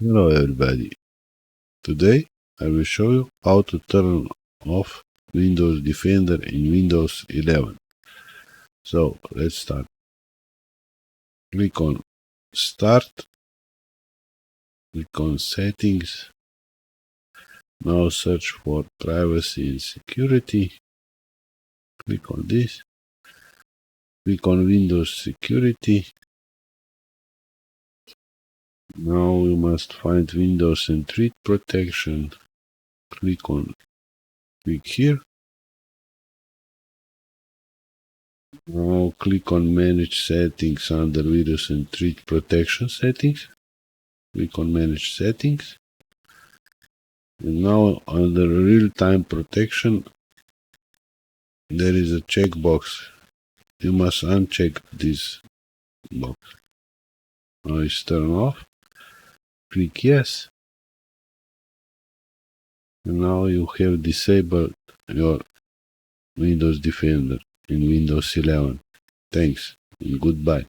Hello everybody. Today I will show you how to turn off Windows Defender in Windows 11. So let's start. Click on Start, click on Settings. Now search for Privacy and Security. Click on this. Click on Windows Security. Now you must find Windows and Threat Protection. Click here. Now click on Manage Settings under Virus and Threat Protection Settings. Click on Manage Settings. And now under Real-Time Protection, there is a checkbox. You must uncheck this box. Now it's turned off. Click Yes. And now you have disabled your Windows Defender in Windows 11. Thanks and goodbye.